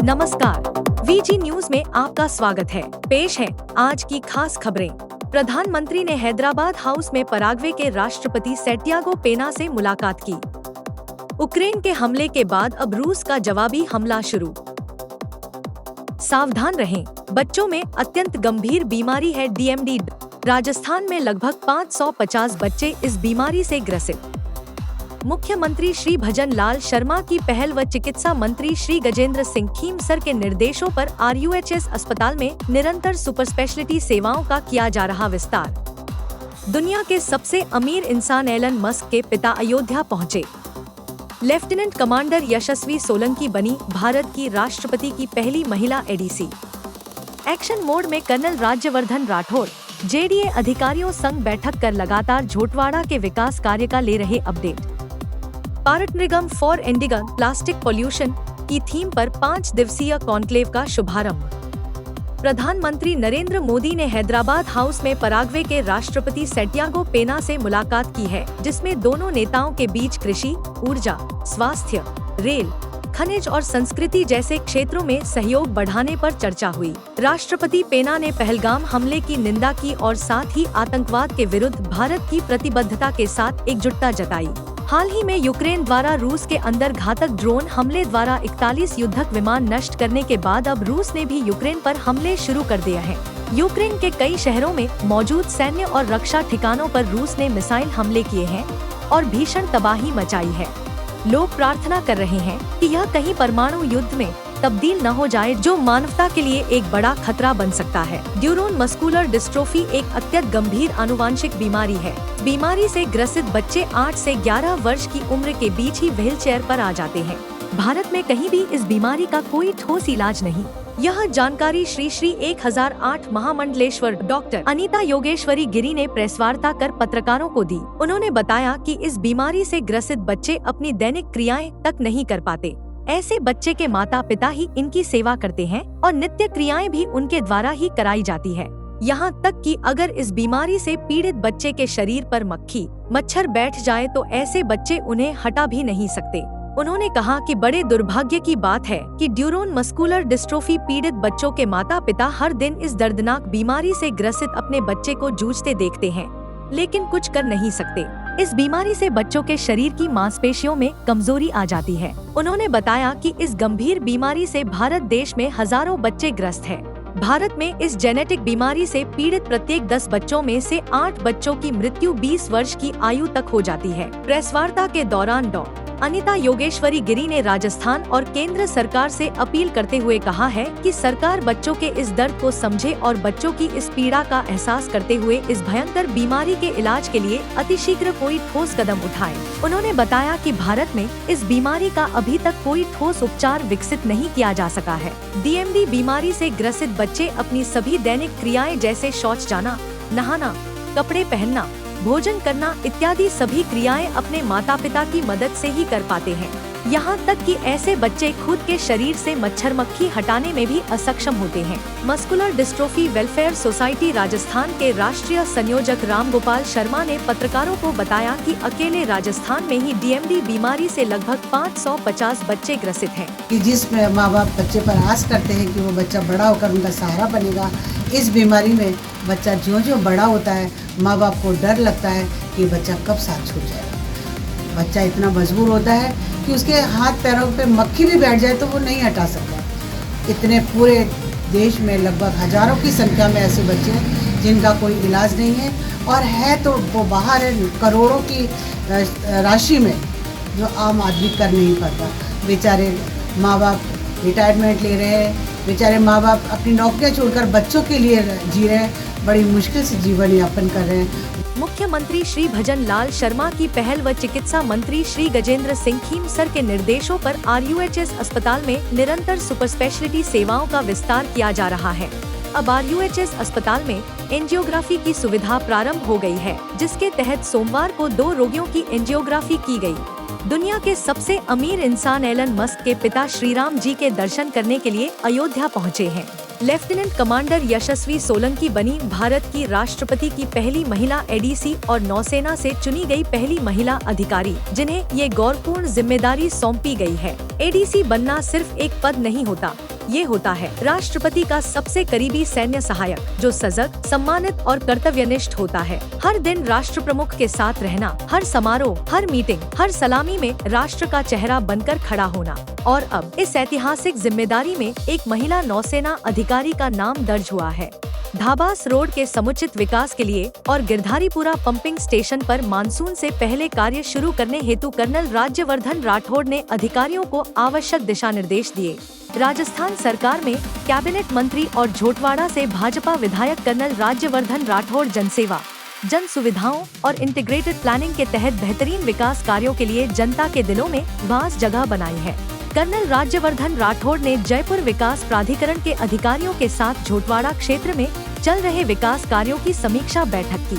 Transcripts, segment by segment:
नमस्कार, V G news में आपका स्वागत है। पेश है आज की खास खबरें। प्रधानमंत्री ने हैदराबाद हाउस में पराग्वे के राष्ट्रपति सैंटियागो पेना से मुलाकात की। यूक्रेन के हमले के बाद अब रूस का जवाबी हमला शुरू। सावधान रहें, बच्चों में अत्यंत गंभीर बीमारी है डीएमडी। राजस्थान में लगभग 550 बच्चे इस बीमारी से ग्रसित। मुख्यमंत्री श्री भजन लाल शर्मा की पहल व चिकित्सा मंत्री श्री गजेंद्र सिंह खीमसर के निर्देशों पर आरयूएचएस अस्पताल में निरंतर सुपर स्पेशलिटी सेवाओं का किया जा रहा विस्तार। दुनिया के सबसे अमीर इंसान एलन मस्क के पिता अयोध्या पहुंचे। लेफ्टिनेंट कमांडर यशस्वी सोलंकी बनी भारत की राष्ट्रपति की पहली महिला एडीसी। एक्शन मोड में कर्नल राज्यवर्धन राठौर जेडीए अधिकारियों संग बैठक कर लगातार झोटवाड़ा के विकास कार्य का ले रहे update. Bharat Nigam for ending plastic pollution की थीम पर 5 दिवसीय कॉन्क्लेव का शुभारंभ। प्रधानमंत्री नरेंद्र मोदी ने हैदराबाद हाउस में पराग्वे के राष्ट्रपति सैंटियागो पेना से मुलाकात की है, जिसमें दोनों नेताओं के बीच कृषि, ऊर्जा, स्वास्थ्य, रेल, खनिज और संस्कृति जैसे क्षेत्रों में सहयोग बढ़ाने पर चर्चा हुई। राष्ट्रपति पेना ने पहलगाम हमले की निंदा की और साथ ही आतंकवाद के विरुद्ध भारत की प्रतिबद्धता के साथ एकजुटता जताई। हाल ही में यूक्रेन द्वारा रूस के अंदर घातक ड्रोन हमले द्वारा 41 युद्धक विमान नष्ट करने के बाद अब रूस ने भी यूक्रेन पर हमले शुरू कर दिया है। यूक्रेन के कई शहरों में मौजूद सैन्य और रक्षा ठिकानों पर रूस ने मिसाइल हमले किए हैं और भीषण तबाही मचाई है। लोग प्रार्थना कर रहे हैं कि यह कहीं परमाणु युद्ध में तब्दील न हो जाए, जो मानवता के लिए एक बड़ा खतरा बन सकता है। ड्यूरोन मस्कुलर डिस्ट्रोफी एक अत्यंत गंभीर आनुवांशिक बीमारी है। बीमारी से ग्रसित बच्चे 8 से 11 वर्ष की उम्र के बीच ही व्हीलचेयर पर आ जाते हैं। भारत में कहीं भी इस बीमारी का कोई ठोस इलाज नहीं। यह जानकारी श्री 1008 महामंडलेश्वर डॉक्टर अनीता योगेश्वरी गिरी ने प्रेस वार्ता कर पत्रकारों को दी। उन्होंने बताया कि इस बीमारी से ग्रसित बच्चे अपनी दैनिक क्रियाएं तक नहीं कर पाते। ऐसे बच्चे के माता पिता ही इनकी सेवा करते हैं और नित्य क्रियाएं भी उनके द्वारा ही कराई जाती है। यहाँ तक कि अगर इस बीमारी से पीड़ित बच्चे के शरीर पर मक्खी, मच्छर बैठ जाए तो ऐसे बच्चे उन्हें हटा भी नहीं सकते। उन्होंने कहा कि बड़े दुर्भाग्य की बात है कि ड्यूरोन मस्कुलर डिस्ट्रोफी पीड़ित बच्चों के माता पिता हर दिन इस दर्दनाक बीमारी से ग्रसित अपने बच्चे को जूझते देखते हैं, लेकिन कुछ कर नहीं सकते। इस बीमारी से बच्चों के शरीर की मांसपेशियों में कमजोरी आ जाती है। उन्होंने बताया कि इस गंभीर बीमारी से भारत देश में हजारों बच्चे ग्रस्त हैं। भारत में इस जेनेटिक बीमारी से पीड़ित प्रत्येक 10 बच्चों में से 8 बच्चों की मृत्यु 20 वर्ष की आयु तक हो जाती है। प्रेस वार्ता के दौरान डॉ. अनीता योगेश्वरी गिरी ने राजस्थान और केंद्र सरकार से अपील करते हुए कहा है कि सरकार बच्चों के इस दर्द को समझे और बच्चों की इस पीड़ा का एहसास करते हुए इस भयंकर बीमारी के इलाज के लिए अतिशीघ्र कोई ठोस कदम उठाए। उन्होंने बताया कि भारत में इस बीमारी का अभी तक कोई ठोस उपचार विकसित नहीं किया जा सका है। डीएमडी बीमारी से ग्रसित बच्चे अपनी सभी दैनिक क्रियाएं जैसे शौच जाना, नहाना, कपड़े पहनना, भोजन करना इत्यादि सभी क्रियाएं अपने माता पिता की मदद से ही कर पाते हैं। यहाँ तक कि ऐसे बच्चे खुद के शरीर से मच्छर मक्खी हटाने में भी असक्षम होते हैं। Muscular dystrophy welfare society Rajasthan के राष्ट्रीय संयोजक रामगोपाल शर्मा ने पत्रकारों को बताया कि अकेले राजस्थान में ही डीएमडी बीमारी से लगभग 550 बच्चे ग्रसित हैं। कि जिस माँ बाप बच्चे पर आस करते हैं कि वो बच्चा बड़ा होकर उनका सहारा बनेगा, इस बीमारी में बच्चा जो बड़ा होता है माँ बाप को डर लगता है कि बच्चा कब साथ छूट जाएगा। बच्चा इतना मजबूर होता है कि उसके हाथ पैरों पे मक्खी भी बैठ जाए तो वो नहीं हटा सकता। इतने पूरे देश में लगभग हजारों की संख्या में ऐसे बच्चे हैं जिनका कोई इलाज नहीं है, और है तो वो बाहर है करोड़ों की राशि में, जो आम आदमी कर नहीं पाता। बेचारे माँ बाप रिटायरमेंट ले रहे हैं, बेचारे माँ बाप अपनी नौकरियां छोड़कर बच्चों के लिए जी रहे हैं, बड़ी मुश्किल से जीवन यापन कर रहे हैं। मुख्यमंत्री श्री भजन लाल शर्मा की पहल व चिकित्सा मंत्री श्री गजेंद्र सिंह खीमसर के निर्देशों पर आरयूएचएस अस्पताल में निरंतर सुपर स्पेशलिटी सेवाओं का विस्तार किया जा रहा है। अब आरयूएचएस अस्पताल में एंजियोग्राफी की सुविधा प्रारंभ हो गई है, जिसके तहत सोमवार को 2 रोगियों की एंजियोग्राफी की गई। दुनिया के सबसे अमीर इंसान एलन मस्क के पिता श्रीराम जी के दर्शन करने के लिए अयोध्या पहुँचे हैं। लेफ्टिनेंट कमांडर यशस्वी सोलंकी बनी भारत की राष्ट्रपति की पहली महिला एडीसी और नौसेना से चुनी गई पहली महिला अधिकारी, जिन्हें ये गौरवपूर्ण जिम्मेदारी सौंपी गई है। एडीसी बनना सिर्फ एक पद नहीं होता, ये होता है राष्ट्रपति का सबसे करीबी सैन्य सहायक, जो सजग, सम्मानित और कर्तव्यनिष्ठ होता है। हर दिन राष्ट्र प्रमुख के साथ रहना, हर समारोह, हर मीटिंग, हर सलामी में राष्ट्र का चेहरा बनकर खड़ा होना। और अब इस ऐतिहासिक जिम्मेदारी में एक महिला नौसेना अधिकारी का नाम दर्ज हुआ है। धाबास रोड के समुचित विकास के लिए और गिरधारीपुरा पंपिंग स्टेशन पर मानसून से पहले कार्य शुरू करने हेतु कर्नल राज्यवर्धन राठौड़ ने अधिकारियों को आवश्यक दिशा निर्देश दिए। राजस्थान सरकार में कैबिनेट मंत्री और झोटवाड़ा से भाजपा विधायक कर्नल राज्यवर्धन राठौड़ जनसेवा, जन सुविधाओं और इंटीग्रेटेड प्लानिंग के तहत बेहतरीन विकास कार्यों के लिए जनता के दिलों में वास जगह बनाई है। कर्नल राज्यवर्धन राठौड़ ने जयपुर विकास प्राधिकरण के अधिकारियों के साथ झोटवाड़ा क्षेत्र में चल रहे विकास कार्यों की समीक्षा बैठक की।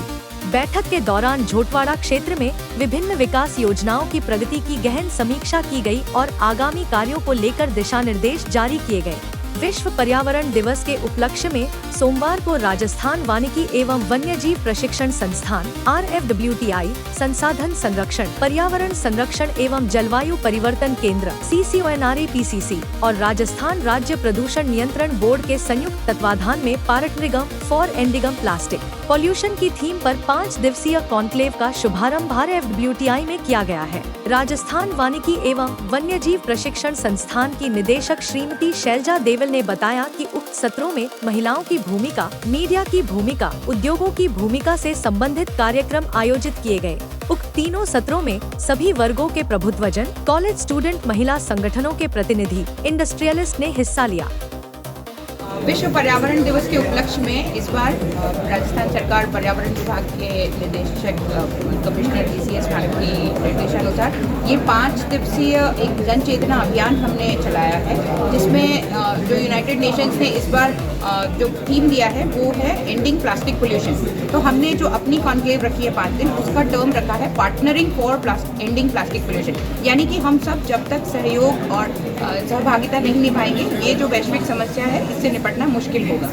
बैठक के दौरान झोटवाड़ा क्षेत्र में विभिन्न विकास योजनाओं की प्रगति की गहन समीक्षा की गई और आगामी कार्यों को लेकर दिशा निर्देश जारी किए गए। विश्व पर्यावरण दिवस के उपलक्ष्य में सोमवार को राजस्थान वानिकी एवं वन्यजीव प्रशिक्षण संस्थान RFWTI, संसाधन संरक्षण, पर्यावरण संरक्षण एवं जलवायु परिवर्तन केंद्र CCONRAPCC और राजस्थान राज्य प्रदूषण नियंत्रण बोर्ड के संयुक्त तत्वाधान में पार्टनरिज्म फॉर एंडिंग प्लास्टिक पॉल्यूशन की थीम पर 5 दिवसीय कॉन्क्लेव का शुभारंभ RFWTI में किया गया है। राजस्थान वानिकी एवं वन्यजीव प्रशिक्षण संस्थान की निदेशक श्रीमती शैलजा देवल ने बताया कि उक्त सत्रों में महिलाओं की भूमिका, मीडिया की भूमिका, उद्योगों की भूमिका से संबंधित कार्यक्रम आयोजित किए गए। उक्त तीनों सत्रों में सभी वर्गों के प्रबुद्धजन, कॉलेज स्टूडेंट, महिला संगठनों के प्रतिनिधि, इंडस्ट्रियलिस्ट ने हिस्सा लिया। विश्व पर्यावरण दिवस के उपलक्ष्य में इस बार राजस्थान सरकार पर्यावरण विभाग के निदेशक कमिश्नर DCS मैडम की निर्देशानुसार ये 5 दिवसीय एक जन चेतना अभियान हमने चलाया है, जिसमें जो यूनाइटेड नेशंस ने इस बार जो थीम दिया है वो है एंडिंग प्लास्टिक पोल्यूशन। तो हमने जो अपनी कॉन्क्लेव रखी है 5 दिन, उसका टर्म रखा है partnering for ending plastic pollution. यानी कि हम सब जब तक सहयोग और सहभागिता नहीं निभाएंगे, ये जो वैश्विक समस्या है इससे निपटना मुश्किल होगा।